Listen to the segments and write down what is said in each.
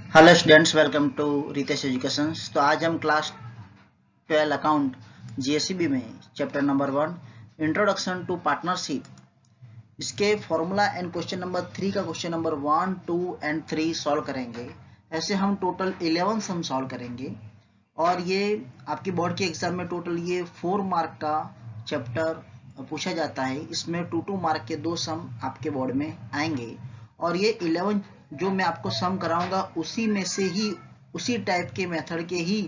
Hello students, welcome to Ritesh education. तो आज हम क्लास 12 अकाउंट जीएससीबी में chapter number 1 introduction to partnership, इसके फॉर्मूला एंड क्वेश्चन नंबर 3 का क्वेश्चन नंबर 1, 2 एंड 3 सॉल्व करेंगे। ऐसे हम टोटल 11 सम सॉल्व करेंगे और ये आपकी बोर्ड के एग्जाम में टोटल ये 4 मार्क का चैप्टर पूछा जाता है। इसमें 2 मार्क के 2 सम आपके बोर्ड में आएंगे और ये 11 जो मैं आपको सम कराऊंगा उसी में से ही, उसी टाइप के मेथड के ही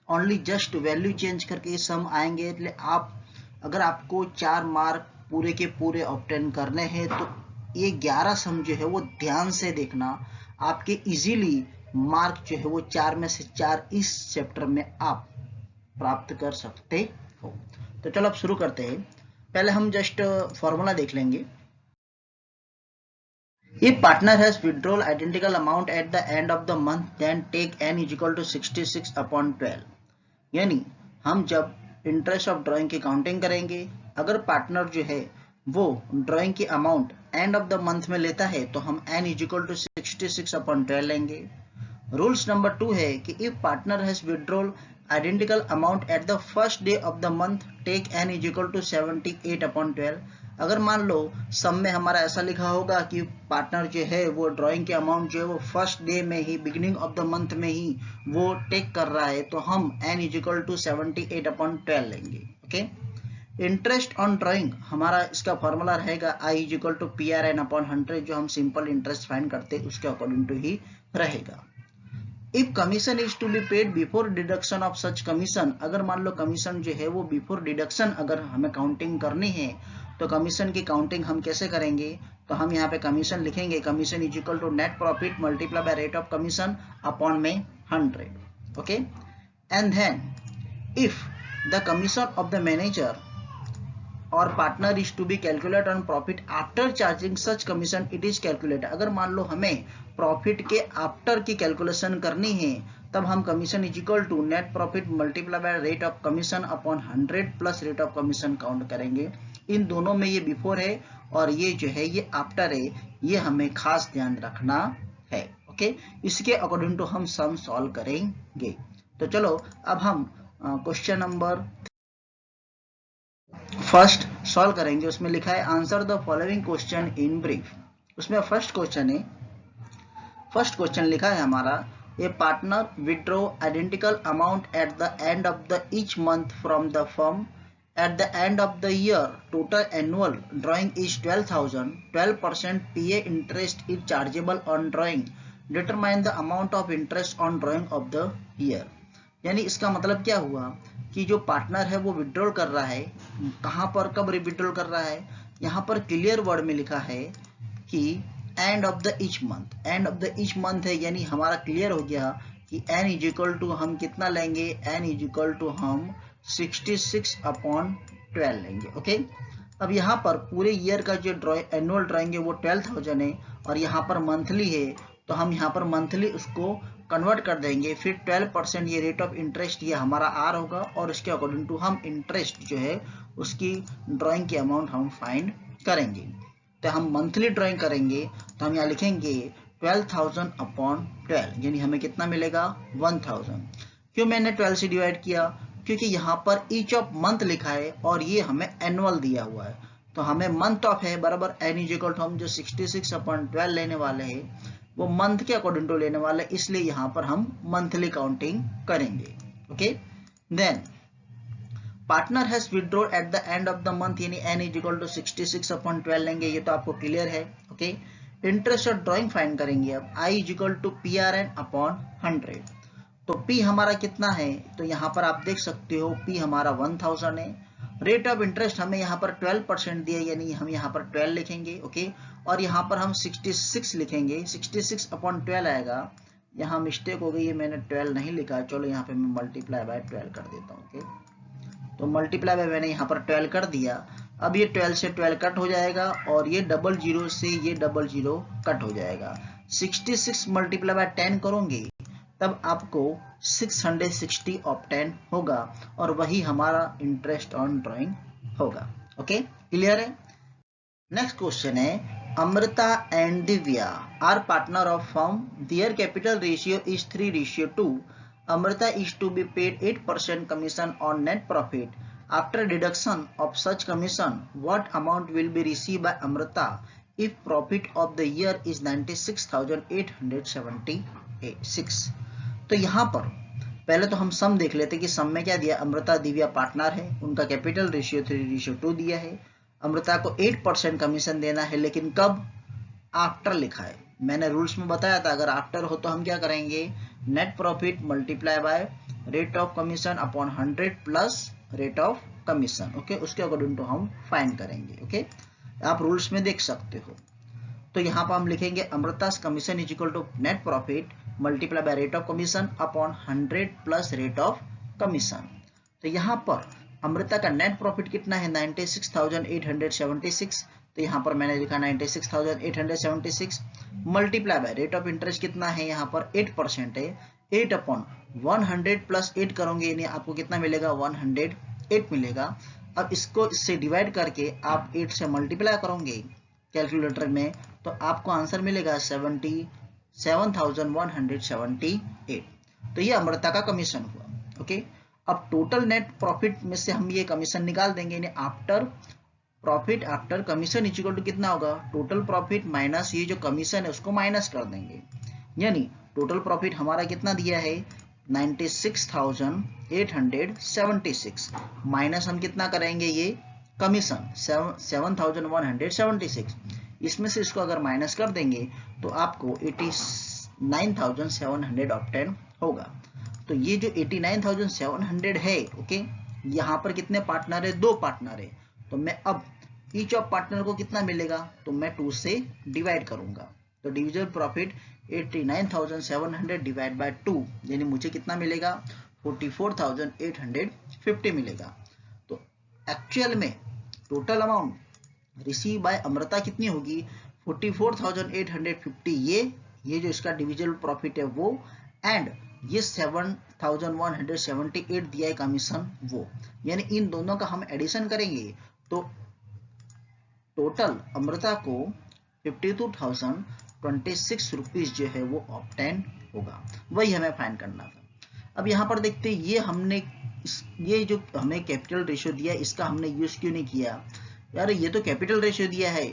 ओनली जस्ट वैल्यू चेंज करके सम आएंगे। इसलिए आप अगर आपको 4 मार्क पूरे के पूरे ऑब्टेन करने हैं तो ये 11 सम जो है वो ध्यान से देखना। आपके इजीली मार्क जो है वो 4 में से 4 इस चैप्टर में आप प्राप्त कर सकते हो। तो चलो अब शुरू करते हैं। पहले हम जस्ट फॉर्मूला देख लेंगे। If partner has withdrawn identical amount at the end of the month, then take n is equal to 66 upon 12। यानी हम जब इंटरेस्ट ऑफ ड्राइंग की काउंटिंग करेंगे, अगर पार्टनर जो है वो ड्राइंग की amount end of the month में लेता है तो हम n is equal to 66 upon 12 लेंगे। रूल्स नंबर 2 है कि if partner has withdrawal identical amount at the first day of the month, take n is equal to 78 upon 12। अगर मान लो सम में हमारा ऐसा लिखा होगा कि पार्टनर जो है वो ड्राइंग के अमाउंट जो है वो फर्स्ट डे में ही, बिगिनिंग ऑफ द मंथ में ही वो टेक कर रहा है, तो हम n is equal to 78 upon 12 लेंगे। ओके। इंटरेस्ट ऑन ड्राइंग हमारा इसका फॉर्मूला रहेगा I is equal to PRN upon 100, जो हम सिंपल इंटरेस्ट फाइंड करते हैं उसके अकॉर्डिंग टू ही रहेगा। If commission is to be paid before deduction of such commission, अगर मान लो कमीशन जो है वो बिफोर डिडक्शन अगर हमें काउंटिंग करनी है तो कमीशन की काउंटिंग हम कैसे करेंगे? तो हम यहाँ पे कमीशन लिखेंगे, commission is equal to net profit multiply by rate of commission upon में 100। Okay. And then if the commission of the manager और partner is to be calculate on profit after charging such commission, it is calculate. अगर मान लो हमें profit के after की calculation करनी है तब हम commission is equal to net profit multiply by rate of commission upon 100 plus rate of commission count करेंगे। इन दोनों में ये बिफोर है और ये जो है ये आफ्टर है, ये हमें खास ध्यान रखना है। ओके। इसके अकॉर्डिंग टू हम सम सॉल्व करेंगे। तो चलो अब हम क्वेश्चन नंबर फर्स्ट सॉल्व करेंगे। उसमें लिखा है answer the following question in brief. उसमें फर्स्ट क्वेश्चन है, फर्स्ट क्वेश्चन लिखा है हमारा, a partner withdraw identical amount at the end of the each month from the firm at the end of the year, total annual drawing is 12,000, 12% PA interest is chargeable on drawing, determine the amount of interest on drawing of the year. यानी इसका मतलब क्या हुआ कि जो partner है वो withdrawal कर रहा है, कहां पर कब विड्रॉल कर रहा है? यहां पर क्लियर वर्ड में लिखा है कि and of the each month, and of the each month है, यानी हमारा क्लियर हो गया कि n इज इक्वल टू हम कितना लेंगे? n इज इक्वल टू हम 66 अपॉन 12 लेंगे। ओके। अब यहाँ पर पूरे ईयर का जो एनुअल ड्राइंग है वो 12,000 है और यहाँ पर मंथली है, तो हम यहाँ पर मंथली उसको कन्वर्ट कर देंगे। फिर 12% ये रेट ऑफ इंटरेस्ट ये हमारा आर होगा और इसके अकॉर्डिंग टू हम इंटरेस्ट जो है उसकी ड्राइंग की अमाउंट हम फाइंड करेंगे। तो हम मंथली ड्राइंग करेंगे तो हम यहाँ लिखेंगे 12,000 अपॉन 12, यानी हमें कितना मिलेगा? 1,000। क्यों मैंने 12 से डिवाइड किया? क्योंकि यहाँ पर ईच ऑफ मंथ लिखा है और ये हमें एनुअल दिया हुआ है, तो हमें मंथ ऑफ है बराबर n इज इक्वल टू हम जो 66 अपॉन 12 लेने वाले हैं वो मंथ के अकॉर्डिंग टू लेने वाले, इसलिए यहाँ पर हम मंथली काउंटिंग करेंगे। Okay. Then partner has withdrawal at the end of the month, यानी n is equal to 66 upon 12 लेंगे, ये तो आपको क्लियर है। ओके। इंटरेस्ट और ड्राइंग फाइंड करेंगे अब, I is equal to PRN upon 100। तो P हमारा कितना है? तो यहाँ पर आप देख सकते हो P हमारा 1000 है। रेट ऑफ इंटरेस्ट हमें यहाँ पर 12% दिया, यानी हम यहाँ पर 12 लिखेंगे। ओके। और यहाँ पर हम 66 लिखेंगे, 66 अपॉन 12 आएगा। यहाँ मिस्टेक हो गई है, मैंने 12 नहीं लिखा, चलो यहाँ पे मैं मल्टीप्लाई बाय 12 कर देता हूँ। ओके। तो मल्टीप्लाई बाय मैंने यहाँ पर 12 कर दिया। अब ये 12 से 12 कट हो जाएगा और ये 00 से ये 00 कट हो जाएगा। 66 मल्टीप्लाई बाय 10 करोगे तब आपको 660 ऑब्टेन होगा और वही हमारा इंटरेस्ट ऑन ड्राइंग होगा। ओके, क्लियर है? नेक्स्ट क्वेश्चन है Amrita and Divya are partner of firm. Their capital ratio is 3:2. Amrita is to be paid 8% commission on net profit. After deduction of such commission, what amount will be received by Amrita if profit of the year is 96,876? तो यहाँ पर पहले तो हम सम देख लेते कि सम में क्या दिया, अमृता दिव्या पार्टनर है, उनका कैपिटल रेशियो 3:2 दिया है, अमृता को 8% कमीशन देना है, लेकिन कब, आफ्टर लिखा है। मैंने रूल्स में बताया था अगर आफ्टर हो तो हम क्या करेंगे, net profit multiply by rate of commission upon 100 plus rate of commission, okay, उसके अकॉर्डिंग टू हम फाइंड करेंगे, ओके, आप रूल्स में देख सकते हो। तो यहाँ पर हम लिखेंगे Amrita's commission is equal to net profit multiply by rate of commission upon 100 plus rate of commission. तो यहाँ पर अमृता का नेट प्रॉफिट कितना है, 96,876, तो यहाँ पर मैंने लिखा 96,876 multiply by rate of interest कितना है, यहाँ पर 8% है, 8 अपॉन 100 प्लस 8 करोगे यानी आपको कितना मिलेगा, 108 मिलेगा। अब इसको इससे डिवाइड करके आप 8 से मल्टीप्लाई करोगे कैलकुलेटर में तो आपको आंसर मिलेगा 77,178। तो ये अमृता का कमीशन हुआ, ओके। अब टोटल नेट प्रॉफिट में से हम ये कमीशन निकाल देंगे, यानी after profit after commission is equal to कितना होगा, टोटल प्रॉफिट माइनस ये जो कमीशन है उसको माइनस कर देंगे, यानी टोटल प्रॉफिट हमारा कितना दिया है 96,876 माइनस हम कितना करेंगे ये कमीशन 7,176, इसमें से इसको अगर माइनस कर देंगे तो आपको 89,700 ऑब्टेन होगा। तो ये जो 89,700 है, ओके, यहाँ पर कितने पार्टनर है, 2 पार्टनर है, तो मैं अब ईच ऑफ पार्टनर को कितना मिलेगा, तो मैं 2 से डिवाइड करूंगा, तो डिविजिबल प्रॉफिट 89,700 डिवाइड बाय 2 यानी मुझे कितना मिलेगा 44,850 मिलेगा। तो एक्चुअल में total amount receive by Amrita कितनी होगी 44,850, ये जो इसका डिविजिबल प्रॉफिट है वो, एंड ये 7,178 दिया है कमीशन वो, यानी इन दोनों का हम एडिशन करेंगे तो टोटल अमृता को 52,026 रुपीज जो है वो ऑब्टेन होगा, वही हमें फाइंड करना था। अब यहाँ पर देखते हैं ये जो हमें कैपिटल रेशियो दिया इसका हमने यूज क्यों नहीं किया, यार ये तो कैपिटल रेशियो दिया है,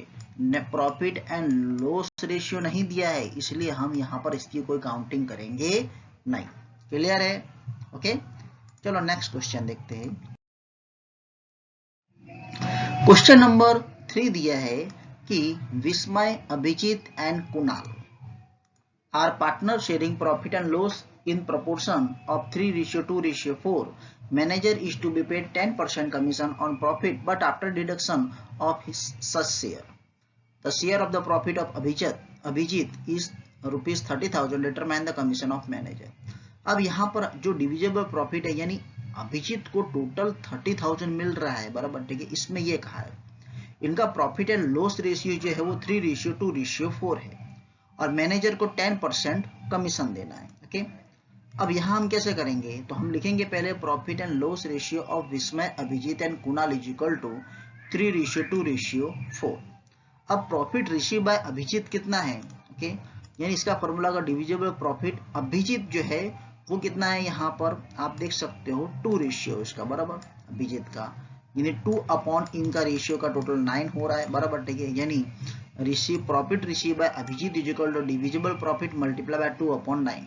प्रॉफिट एंड लॉस रेशियो नहीं दिया है, इसलिए हम यहाँ पर इसकी कोई काउंटिंग करेंगे नहीं। क्लियर है, ओके। चलो नेक्स्ट क्वेश्चन देखते हैं। क्वेश्चन नंबर 3 दिया है कि Vismay, Abhijeet and Kunal are partner sharing profit and loss in proportion of 3:2:4. Manager is to be paid 10% commission on profit, but after deduction of his such share, the share of the profit of Abhijit is rupees 30,000. Determine the commission of manager. अब यहाँ पर जो divisible profit है यानी अभिजीत को total 30,000 मिल रहा है, बराबर, ठीक है, इसमें ये कहा है इनका प्रॉफिट एंड लॉस रेशियो जो है वो 3:2:4 है और मैनेजर को 10% कमीशन देना है, ओके। अब यहाँ हम कैसे करेंगे, तो हम लिखेंगे पहले profit and loss ratio of Vismay, Abhijeet and Kunal is equal to 3:2:4। अब प्रॉफिट रिसीव बाय अभिजीत कितना है, ओके, यानी इसका फॉर्मूला का डिविजिबल प्रॉफिट अभिजीत जो है वो कितना है, यहाँ पर आप देख सकते हो 2 रेशियो इसका, बराबर, अभिजीत का यानी 2 अपॉन इनका रेशियो का टोटल 9 हो रहा है, बराबर, ठीक है, यानी profit receive by Abhijeet is equal to divisible profit multiply by 2 upon 9।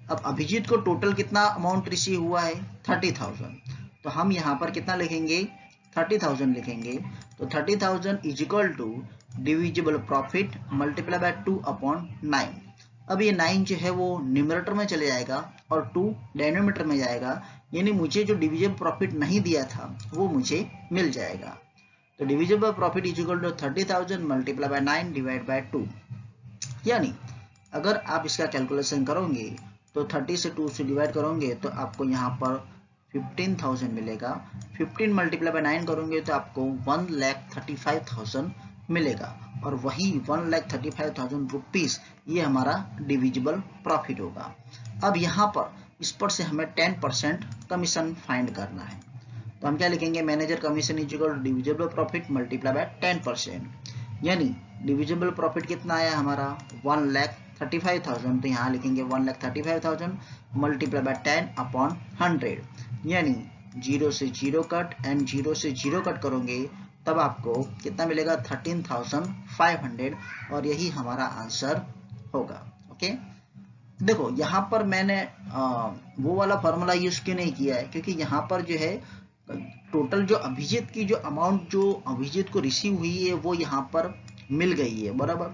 अब अभिजीत को टोटल कितना अमाउंट रिसीव हुआ है 30,000, तो हम यहाँ पर कितना लिखेंगे 30,000 लिखेंगे, तो 30,000 is equal to divisible profit multiply by 2 upon 9। अब ये 9 जो है वो न्यूमरेटर में चले जाएगा और 2 डिनोमिनेटर में जाएगा, यानी मुझे जो डिविजिबल प्रॉफिट नहीं दिया था वो मुझे मिल जाएगा। तो divisible profit is equal to 30,000 multiply by 9 divide by 2, यानी अगर आप इसका कैलकुलेशन करोगे तो 30 से 2 से डिवाइड करोगे तो आपको यहाँ पर 15,000 मिलेगा, 15 मल्टीप्लाई बाय 9 करोगे तो आपको 1,35,000 मिलेगा और वही 1,35,000 रुपीज ये हमारा डिविजिबल प्रॉफिट होगा। अब यहाँ पर इस पर से हमें 10% कमीशन फाइंड करना है, तो हम क्या लिखेंगे, manager commission is equal to divisible profit multiply by 10%, यानी डिविजिबल प्रॉफिट कितना आया हमारा 1,35,000, तो यहाँ लिखेंगे 1,35,000 मल्टीप्लाई बाय 10/100, यानी 0 से 0 कट एंड 0 से 0 कट करोगे तब आपको कितना मिलेगा 13,500, और यही हमारा आंसर होगा। ओके, देखो यहाँ पर मैंने वो वाला फॉर्मूला यूज क्यों नहीं किया है, क्योंकि यहाँ पर जो है टोटल जो अभिजीत की जो अमाउंट जो अभिजीत को रिसीव हुई है वो यहाँ पर मिल गई है, बराबर,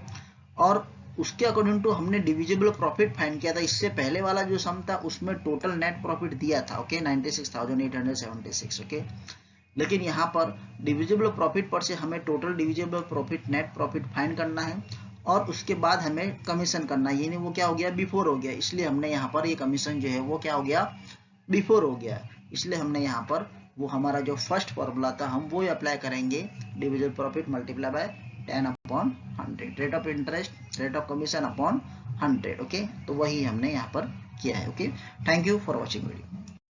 और उसके अकॉर्डिंग टू हमने डिविजिबल प्रॉफिट फाइंड किया था। इससे पहले वाला जो सम था उसमें टोटल नेट प्रॉफिट दिया था, ओके, 96,876, ओके, लेकिन यहाँ पर डिविजिबल प्रॉफिट पर से हमें total divisible profit net profit find करना है, और उसके बाद हमें कमीशन करना है, यानी वो क्या हो गया बिफोर हो गया, इसलिए हमने यहाँ पर ये कमीशन जो है वो क्या हो गया बिफोर हो गया, इसलिए हमने यहाँ पर वो हमारा जो फर्स्ट फॉर्मूला था हम वो अप्लाई करेंगे, divisible profit multiply bye 10/100, rate of interest rate of commission upon 100, okay, तो वही हमने यहाँ पर किया है। Okay, thank you for watching video.